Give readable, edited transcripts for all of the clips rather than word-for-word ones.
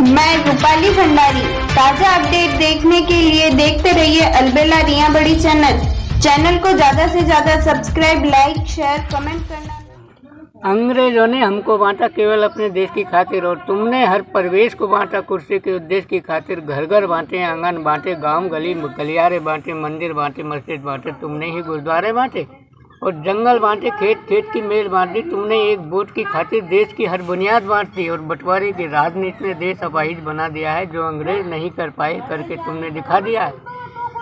मैं रूपाली भंडारी। ताजा अपडेट देखने के लिए देखते रहिए अलबेला रिया बड़ी चैनल को ज्यादा से ज्यादा सब्सक्राइब, लाइक, शेयर, कमेंट करना। अंग्रेजों ने हमको बांटा केवल अपने देश की खातिर, और तुमने हर प्रवेश को बांटा कुर्सी के उद्देश्य की खातिर। घर घर बांटे, आंगन बांटे, गांव गली गलियारे बांटे, मंदिर बांटे, मस्जिद बांटे, तुमने ही गुरुद्वारे बांटे, और जंगल बांटे, खेत खेत की मेल बांट दी तुमने। एक वोट की खातिर देश की हर बुनियाद बांट दी, और बंटवारे की राजनीति ने देश अपाहिज बना दिया है। जो अंग्रेज नहीं कर पाए करके तुमने दिखा दिया है।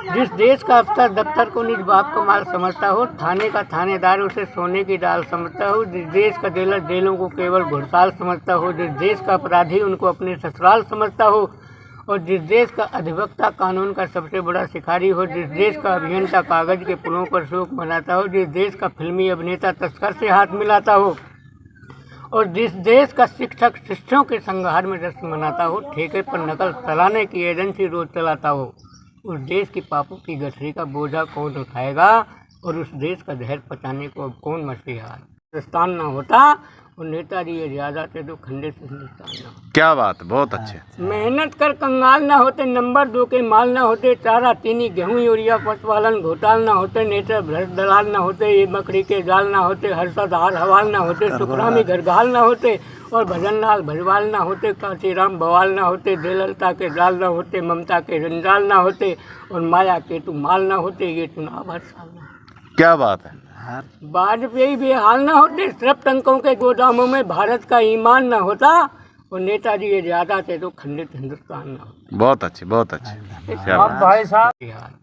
जिस देश का अफसर दफ्तर को निज बाप का माल समझता हो, थाने का थानेदार उसे सोने की डाल समझता हो, जिस देश का जेलर जेलों को केवल घुड़साल समझता हो, जिस देश का अपराधी उनको अपने ससुराल समझता हो, और जिस देश का अधिवक्ता कानून का सबसे बड़ा शिकारी हो, जिस देश का अभियंता कागज के पुलों पर शोक मनाता हो, जिस देश का फिल्मी अभिनेता तस्कर से हाथ मिलाता हो, और जिस देश का शिक्षक शिष्यों के संघार में जश्न मनाता हो, ठेके पर नकल चलाने की एजेंसी रोज चलाता हो, उस देश की पापों की गठरी का बोझा कौन उठाएगा, और उस देश का जहर पचाने को अब कौन मसीहा। हिंदुस्तान ना होता और नेताजी ये ज्यादा थे तो खंडित हिंदुस्तान ना होता। क्या बात, बहुत अच्छे। मेहनत कर कंगाल ना होते, नंबर 2 के माल ना होते, चारा चीनी गेहूं यूरिया पशुपालन घोटाल ना होते, नेता भ्रष्ट दलाल ना होते, ये मकड़ी के जाल ना होते, हर्षद हार हवाल ना होते, सुखरामी घरघाल ना होते, और भजन लाल भजवाल ना होते, कांशीराम बवाल ना होते, जयललिता के जाल ना होते, ममता के जंजाल ना होते, और माया के तू माल ना होते, ये चुनाव हर साल ना। क्या बात है। वाजपेयी बेहाल ना होते, सिर्फ टंकों के गोदामों में भारत का ईमान ना होता, और नेताजी ये ज्यादा थे तो खंडित हिंदुस्तान ना होता। बहुत अच्छे, बहुत अच्छे। क्या बात, भाई साहब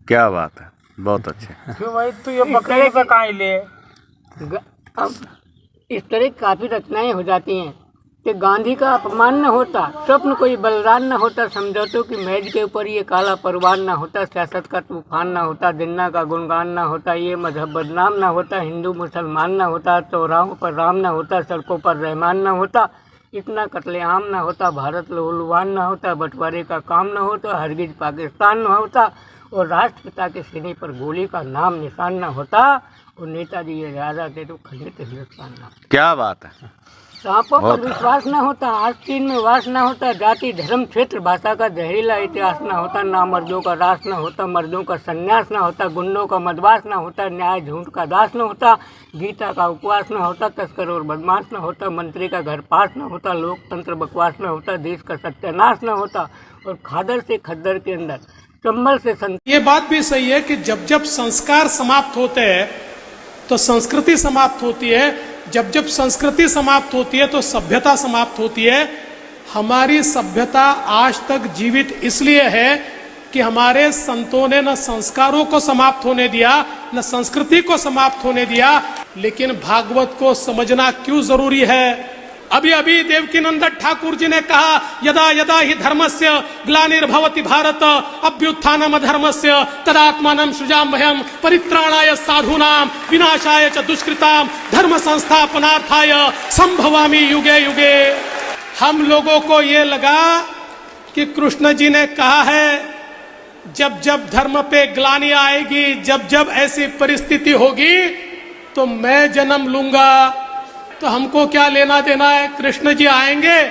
क्या बात है, बहुत अच्छे। क्यों भाई तू ये बकरे पे कहाँ ले? अब इस तरह की काफी रचनाएं हो जाती हैं कि गांधी का अपमान न होता, स्वप्न कोई बलरान न होता, समझौतों की मेज के ऊपर ये काला परवान न होता, सियासत का तूफान न होता, जिन्ना का गुणगान न होता, ये मजहब बदनाम न होता, हिंदू मुसलमान न होता, चौराहों पर राम न होता, सड़कों पर रहमान न होता, इतना कत्लेआम न होता, भारत लहूलुहान न होता, बंटवारे का काम न होता, हरगिज पाकिस्तान न होता, और राष्ट्रपिता के सीने पर गोली का नाम निशान न होता, और नेताजी ये ज्यादा थे तो खंडित हिंदुस्तान न होता। क्या बात है। सांपों पर विश्वास न होता, आस्तीन में वास न होता, जाति धर्म क्षेत्र भाषा का जहरीला इतिहास न होता, ना मर्दों का रास न होता, मर्दों का संन्यास न होता, गुंडों का मदवास न होता, न्याय झूठ का दास न होता, गीता का उपवास न होता, तस्कर और बदमाश न होता, मंत्री का घर पास न होता, लोकतंत्र बकवास न होता, देश का सत्यानाश न होता, और खादर से खद्दर के अंदर चंबल से ये बात भी सही है कि जब जब संस्कार समाप्त होते हैं तो संस्कृति समाप्त होती है, जब जब संस्कृति समाप्त होती है तो सभ्यता समाप्त होती है। हमारी सभ्यता आज तक जीवित इसलिए है कि हमारे संतों ने न संस्कारों को समाप्त होने दिया, न संस्कृति को समाप्त होने दिया। लेकिन भागवत को समझना क्यों जरूरी है? अभी अभी देवकीनंदन ठाकुर जी ने कहा, यदा यदा ही धर्मस्य ग्लानिर्भवति भारत अभ्युत्थानम अधर्मस्य तदात्मानं सृजाम्यहम् परित्राणाय साधूनां विनाशाय च दुष्कृतां धर्म संस्थापनार्थाय संभवामि युगे युगे। हम लोगों को ये लगा कि कृष्ण जी ने कहा है जब जब धर्म पे ग्लानि आएगी, जब जब ऐसी परिस्थिति होगी तो मैं जन्म लूंगा। तो हमको क्या लेना देना है? कृष्ण जी आएंगे,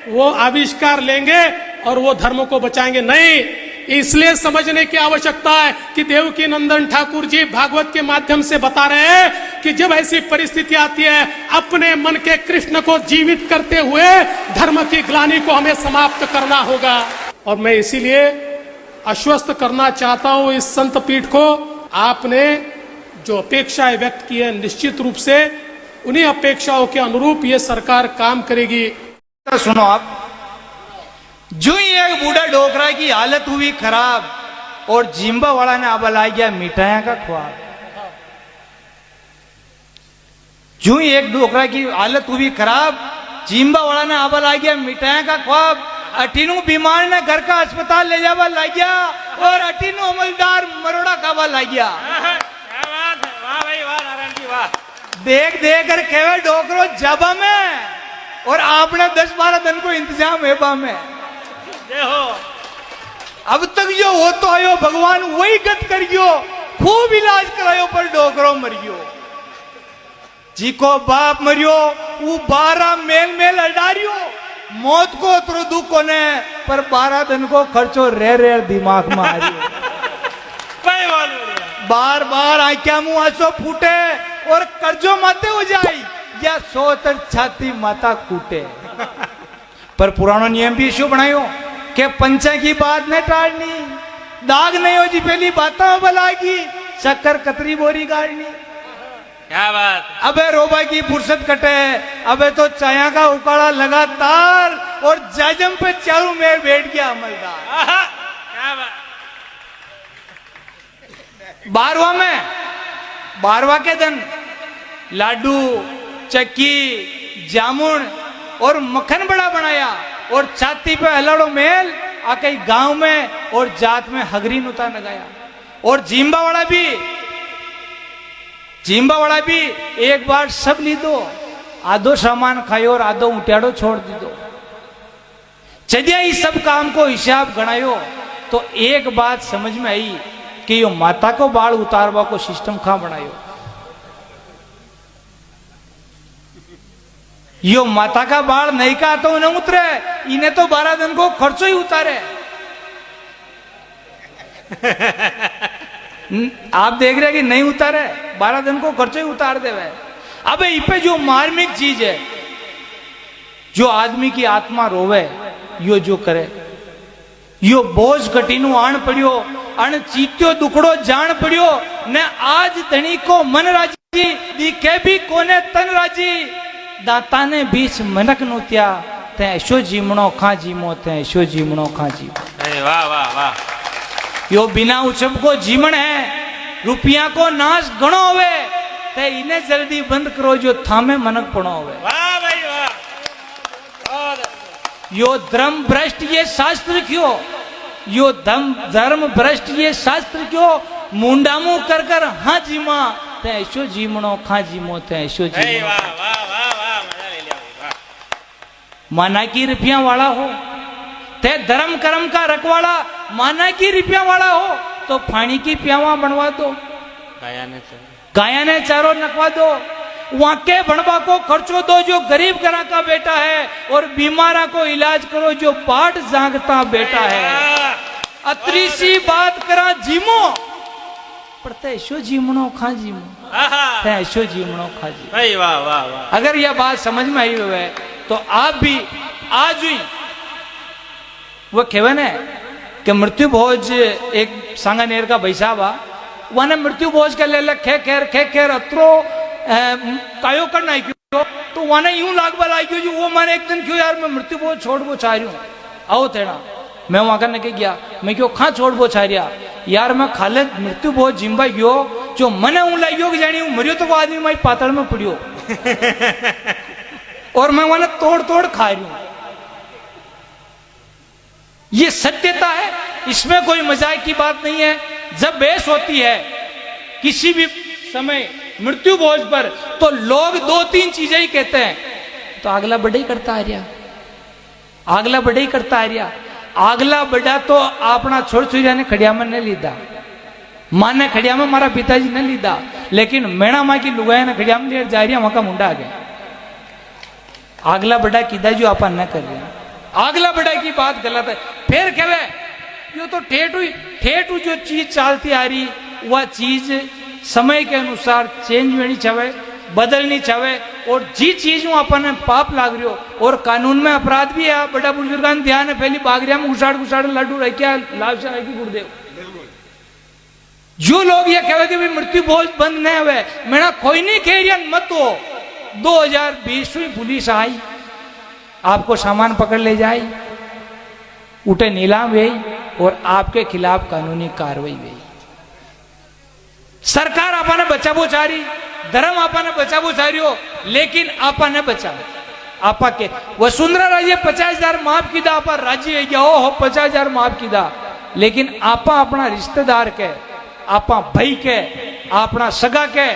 वो आविष्कार लेंगे और वो धर्म को बचाएंगे? नहीं। इसलिए समझने की आवश्यकता है कि देवकीनंदन ठाकुर जी भागवत के माध्यम से बता रहे हैं कि जब ऐसी परिस्थिति आती है, अपने मन के कृष्ण को जीवित करते हुए धर्म की ग्लानि को हमें समाप्त करना होगा। और मैं इसीलिए आश्वस्त करना चाहता हूं इस संत पीठ को, आपने जो अपेक्षाएं व्यक्त की है, निश्चित रूप से उन्हीं अपेक्षाओं के अनुरूप ये सरकार काम करेगी। सुनो आप, जो ही एक बूढ़ा डोकरा की हालत हुई खराब और जिम्बा वाला ने अब ला गया मिठाइयां का ख्वाब। जो ही एक डोकरा की हालत हुई खराब, जिम्बा वाला ने अब ला गया मिठाइयां का ख्वाब। अटीनू बीमार ने घर का अस्पताल ले जावा ला गया, और अटीनू अमलदार मरोड़ा खावा ला गया। क्या बात है, वाह भाई वाह, नारायण जी वाह। देख देख कर केवल डोकरो जबा में, और आपने 10-12 दिन को इंतजाम है बा में। अब तक जो हो तो आयो भगवान वही गत करियो, खूब इलाज करायो पर डोकरो मरियो। जी को बाप मरियो, वो 12 मेल मेल अडारियो, मौत को उतरो दुख कोने पर 12 दिन को खर्चो रे दिमाग में आ रही बार बार आंखा मुंह आंसू फूटे और कर्जो माते हो जाए या सोतर छाती माता कूटे। पर पुरानो नियम भी इश्यू बनायो कि पंचे की बात नहीं टालनी, दाग नहीं हो जी पहली बातों बलागी, शक्कर कतरी बोरी गाड़नी। क्या बात। अबे रोबा की फुर्सत कटे, अबे तो चाया का उकाड़ा लगातार और जाजम पे चारू में बैठ गया अमलदार। क्या बात। 12वां के दिन लाडू चक्की जामुन और मक्खन बड़ा बनाया और छाती पे हलड़ो मेल आके गांव में और जात में हगरी नुता लगाया। और जिम्बा वाला भी एक बार सब ली दो, आधो सामान खायो और आधो उठ्याड़ो छोड़ दी दो। चलिए इस सब काम को हिसाब गणायो तो एक बात समझ में आई कि यो माता को बाल उतारवा को सिस्टम कहां बनायो। यो माता का बाल नहीं का तो उन्हें उतरे, इन्हें तो 12 दिन को खर्चो ही उतारे। आप देख रहे कि नहीं उतारे, 12 दिन को खर्चो ही उतार दे। अबे इपे जो मार्मिक चीज है, जो आदमी की आत्मा रोवे, यो जो करे, यो बोझ कटीनु आण पड़ियो, अण चीत्यो दुखड़ो जान पड़ियो ने आज धनी को मन राजी, दिखे भी कोने तन राजी, दाता ने बीच मनक नुत्या, ते ऐशो जीमणो खा जीमो, ते ऐशो जीमणो खा जीमो। वाह वाह वाह। यो बिना उछब को जीवन है, रुपया को नाश गणो होवे, ते इन्हें जल्दी बंद करो जो थामे मनक पड़ो होवे। वाह भाई वाह। यो धर्म भ्रष्ट ये शास्त्र क्यों, यो धर्म भ्रष्ट ये शास्त्र क्यों, मुंडामू कर कर हाँ जीमा, ते ऐशो जीमणो खा जीमो, ते ऐशो जीमणो। वाह वाह वाह वाह, मजा ले लिया वाह। माना की रुपया वाला हो, ते धर्म कर्म का रखवाला, माना की रुपया वाला हो तो फानी की प्यावा बनवा दो, गाया ने चारों नकवा दो, वाके बनवा को खर्चो दो जो गरीब घरा का बेटा है, और बीमारा को इलाज करो जो बाट जागता बेटा है। अतरी सी बात करा जीमो, पर तैशो जीमणो खा जीमो, तैशो जीमणो खा जीमो। भाई वाह वाह वाह। अगर यह बात समझ में आई हुई है तो आप भी आज ही वो खेवन है कि मृत्यु भोज एक सांगानेर का भाई साहब आ, वहां मृत्यु भोज के ले खे खेर अत्रो कायो करना है क्यों, तो वहां यूं लागबा लागी जो वो मैंने एक दिन क्यों यार मैं मृत्यु भोज छोड़ वो चाह रही हूँ, आओ तेना। मैं वहां करने के गया, मैं क्यों खा छोड़ वो चाह रिया यार, मैं खाले मृत्यु भोज जिम्बा गयो जो मने हूं लाइयो कि जानी हूं मरियो तो वो आदमी माई पातल में पड़ियो और मैं वहां तोड़ तोड़ खा रही हूं। ये सत्यता है, इसमें कोई मजाक की बात नहीं है। जब बहस होती है किसी भी समय मृत्यु भोज पर तो लोग 2-3 चीजें ही कहते हैं, तो अगला बड़ा ही करता आ रहा, अगला बड़ा ही करता आ रहा, अगला बड़ा तो अपना छोड़ छुरिया ने खड़िया में नहीं लीधा, मां ने खड़िया में मारा पिताजी ने लीधा, लेकिन मेणा माँ की लुगाया ने खड़िया में ले जा रही है, वहां का मुंडा आ गया। अगला बड़ा किदा जो अपन न कर रहे, अगला बड़ा की बात गलत है। फिर कहवे यो तो ठेठ जो चीज चलती आ रही वह चीज समय के अनुसार चेंज होनी चाहिए, बदलनी चाहिए, और जी चीज में अपन पाप लाग रही हो और कानून में अपराध भी है। बड़ा बुजुर्गान ध्यान है, पहली बागरिया में घुसाड़ लड्डू रह क्या लाभ से रहेगी गुरुदेव। जो लोग ये कहे कि भाई मृत्यु भोज बंद नहीं हुए, मेरा कोई नहीं कह रहा मत हो। 2020 में पुलिस आई, आपको सामान पकड़ ले जाई, उठे नीलाम हुई और आपके खिलाफ कानूनी कार्रवाई हुई। सरकार आपने बचावो चाह रही, धर्म आपने बचावो चाह रही हो, लेकिन आपने बचाव आपा के वसुंधरा राजे 50,000 माफ कीधा, आपा राजी है गया हो 50,000 माफ कीधा, लेकिन आपा अपना रिश्तेदार के, आपा भाई के, अपना सगा के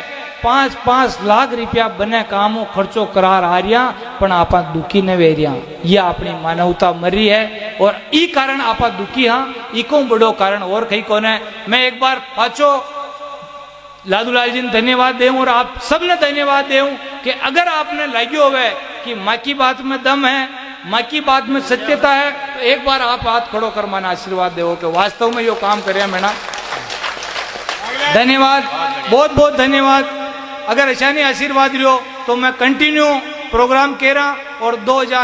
5-5 लाख रुपया बने कामों खर्चो करार आ रहा, पण आपा दुखी न वे रहा। यह अपनी मानवता मर रही है और ई कारण आपा दुखी हाँ, इको बड़ो कारण और कहीं कौन है। मैं एक बार पाचो लादूलाल जी ने धन्यवाद देऊं और आप सबने धन्यवाद देऊं कि अगर आपने लगे हुए कि माँ की बात में दम है माँ की बात में सत्यता है। तो एक बार आप हाथ खड़ो कर माना आशीर्वाद देवो कि वास्तव में यो काम करे मैना। धन्यवाद, बहुत बहुत धन्यवाद। अगर ऐसा नहीं आशीर्वाद रियो तो मैं कंटिन्यू प्रोग्राम केरा और 2000